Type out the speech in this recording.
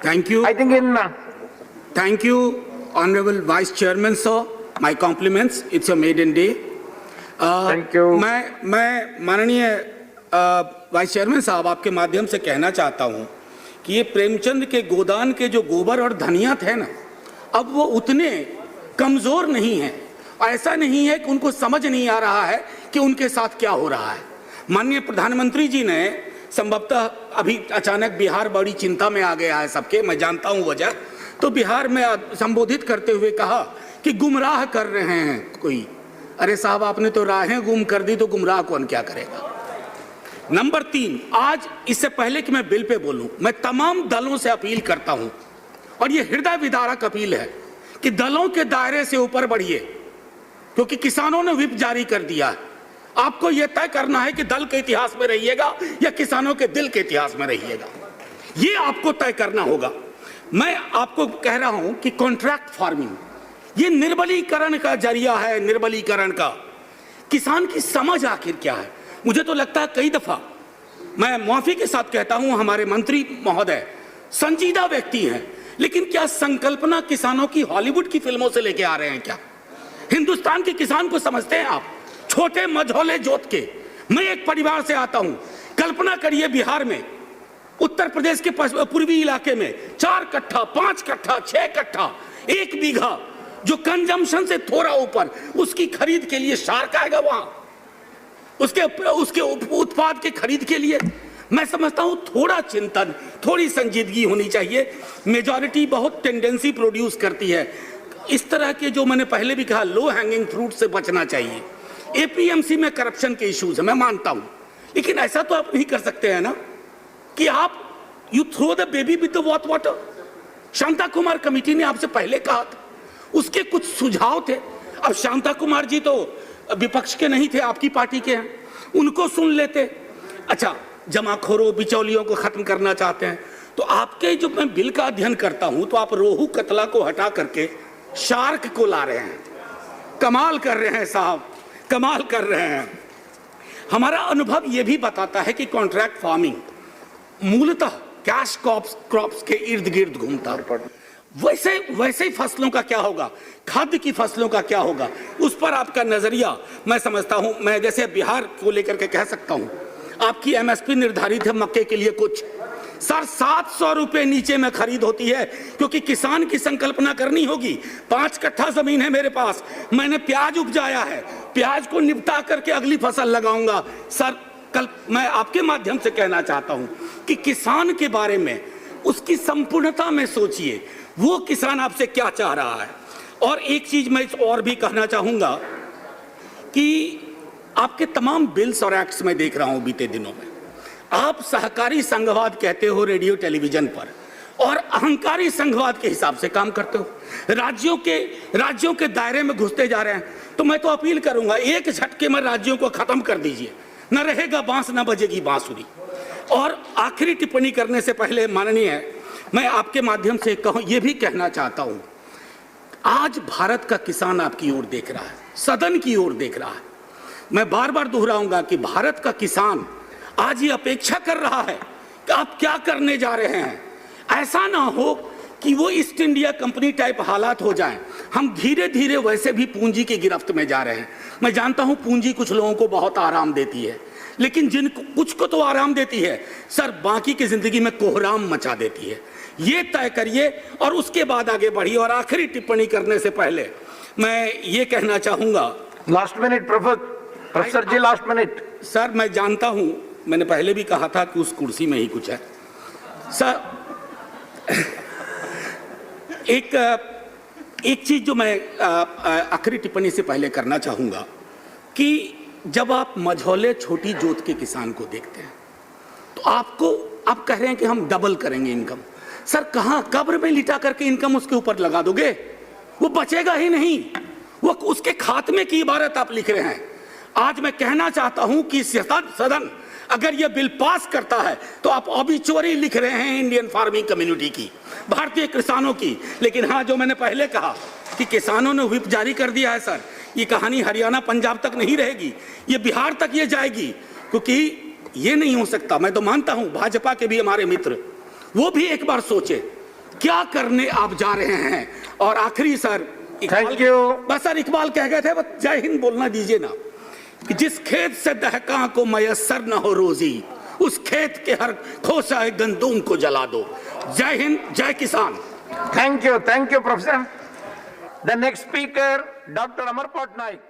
Thank you. I think in Thank you, Honorable Vice Chairman, sir. My compliments. It's your maiden day. Thank you. मैं माननीय vice chairman साहब आपके माध्यम से कहना चाहता हूं कि ये प्रेमचंद के गोदान के जो गोबर और धनिया थे ना, अब वो उतने कमजोर नहीं हैं। ऐसा नहीं है कि उनको समझ नहीं आ रहा है कि उनके साथ क्या हो रहा है। माननीय प्रधानमंत्री जी ने संभवतः अभी अचानक बिहार बड़ी चिंता में आ गया है सबके, मैं जानता हूं वजह, तो बिहार में संबोधित करते हुए कहा कि गुमराह कर रहे हैं कोई। अरे साहब, आपने तो राहें गुम कर दी, तो गुमराह कौन क्या करेगा। नंबर 3, आज इससे पहले कि मैं बिल पे बोलूं, मैं तमाम दलों से अपील करता हूं, और ये हृदय विदारक अपील है कि दलों के दायरे से ऊपर बढ़िए, क्योंकि किसानों ने व्हिप जारी कर दिया है। आपको यह तय करना है कि दल के इतिहास में रहिएगा या किसानों के दिल के इतिहास में रहिएगा, ये आपको तय करना होगा। मैं आपको कह रहा हूं कि कॉन्ट्रैक्ट फार्मिंग ये निर्बलीकरण का जरिया है, निर्बलीकरण का। किसान की समझ आखिर क्या है? मुझे तो लगता है कई दफा, मैं माफी के साथ कहता हूं, हमारे मंत्री महोदय संजीदा व्यक्ति हैं, लेकिन क्या संकल्पना किसानों की हॉलीवुड की फिल्मों से लेके आ रहे हैं क्या? हिंदुस्तान के किसान को समझते हैं आप? छोटे मझोले जोत के। मैं एक परिवार से आता हूं, कल्पना करिए बिहार में, उत्तर प्रदेश के पूर्वी इलाके में 4 कट्ठा, 5 कट्ठा, 6 कट्ठा, 1 बीघा, जो कंजम्पशन से थोड़ा ऊपर, उसकी खरीद के लिए शार्क आएगा वहां, उसके उत्पाद के खरीद के लिए। मैं समझता हूं थोड़ा चिंतन, थोड़ी संजीदगी होनी चाहिए। मेजॉरिटी बहुत टेंडेंसी प्रोड्यूस करती है। इस तरह के, जो मैंने पहले भी कहा, लो हैंगिंग फ्रूट से बचना चाहिए। एपीएमसी में करप्शन के इश्यूज है, मैं मानता हूं, लेकिन ऐसा तो आप नहीं कर सकते हैं ना कि आप you throw the baby with the bath water. Shanta Kumar committee ने आपसे पहले कहा था, उसके कुछ सुझाव थे। अब शांता कुमार जी तो विपक्ष के नहीं थे, आपकी पार्टी के हैं, उनको सुन लेते। अच्छा, जमाखोरों, बिचौलियों को खत्म करना चाहते हैं, तो आपके, जो मैं बिल का अध्ययन करता हूं, तो आप रोहू कतला को हटा करके शार्क को ला रहे हैं। कमाल कर रहे हैं साहब, कमाल कर रहे हैं। हमारा अनुभव यह भी बताता है कि कॉन्ट्रैक्ट फार्मिंग मूलतः कैश क्रॉप्स के इर्द गिर्द घूमता है। वैसे ही फसलों का क्या होगा, खाद्य की फसलों का क्या होगा, उस पर आपका नजरिया मैं समझता हूं। मैं जैसे बिहार को लेकर के कह सकता हूं, आपकी एमएसपी निर्धारित है मक्के के लिए कुछ, सर 700 रुपए नीचे में खरीद होती है, क्योंकि किसान की संकल्पना करनी होगी। 5 कट्ठा जमीन है मेरे पास, मैंने प्याज उपजाया है, प्याज को निपटा करके अगली फसल लगाऊंगा। सर, कल मैं आपके माध्यम से कहना चाहता हूं कि किसान के बारे में, उसकी संपूर्णता में सोचिए, वो किसान आपसे क्या चाह रहा है। और एक चीज मैं और भी कहना चाहूंगा कि आपके तमाम बिल्स और एक्ट्स में देख रहा हूं बीते दिनों में, आप सहकारी संघवाद कहते हो रेडियो टेलीविजन पर, और अहंकारी संघवाद के हिसाब से काम करते हो। राज्यों के दायरे में घुसते जा रहे हैं। तो मैं तो अपील करूंगा, एक झटके में राज्यों को खत्म कर दीजिए, न रहेगा बांस, न बजेगी बांसुरी। और आखिरी टिप्पणी करने से पहले माननीय, मैं आपके माध्यम से ये भी कहना चाहता हूं, आज भारत का किसान आपकी ओर देख रहा है, सदन की ओर देख रहा है। मैं बार बार दोहराऊंगा कि भारत का किसान आज ये अपेक्षा कर रहा है कि आप क्या करने जा रहे हैं। ऐसा ना हो कि वो ईस्ट इंडिया कंपनी टाइप हालात हो जाएं। हम धीरे धीरे वैसे भी पूंजी की गिरफ्त में जा रहे हैं। मैं जानता हूं पूंजी कुछ लोगों को बहुत आराम देती है, लेकिन कुछ को तो आराम देती है सर, बाकी की जिंदगी में कोहराम मचा देती है। ये तय करिए और उसके बाद आगे बढ़िए। और आखिरी टिप्पणी करने से पहले मैं ये कहना चाहूंगा, लास्ट मिनट प्रोफेसर जी, लास्ट मिनट। सर, मैं जानता हूं, मैंने पहले भी कहा था कि उस कुर्सी में ही कुछ है। सर, एक चीज जो मैं आखिरी टिप्पणी से पहले करना चाहूंगा कि जब आप मझौले छोटी जोत के किसान को देखते हैं, तो आप कह रहे हैं कि हम डबल करेंगे इनकम। सर, कहां, कब्र में लिटा करके इनकम उसके ऊपर लगा दोगे? वो बचेगा ही नहीं, वो उसके खात्मे की इबारत आप लिख रहे हैं। आज मैं कहना चाहता हूं कि सदन अगर ये बिल पास करता है तो आप ऑबिचुअरी लिख रहे हैं इंडियन फार्मिंग कम्युनिटी की, भारतीय किसानों की। लेकिन हाँ, जो मैंने पहले कहा कि किसानों ने व्हिप जारी कर दिया है, सर, ये कहानी हरियाणा पंजाब तक नहीं रहेगी, ये बिहार तक ये जाएगी, क्योंकि ये नहीं हो सकता। मैं तो मानता हूं भाजपा के भी हमारे मित्र, वो भी एक बार सोचे क्या करने आप जा रहे हैं? और आखिरी सर, Thank you. बस सर, इकबाल कह गए थे, बस जय हिंद बोलना दीजिए ना, कि जिस खेत से दहका को मयसर न हो रोजी, उस खेत के हर खोसा गंदूम को जला दो। जय हिंद, जय किसान। Thank you, Professor. The next speaker, Dr. Amar Patnaik.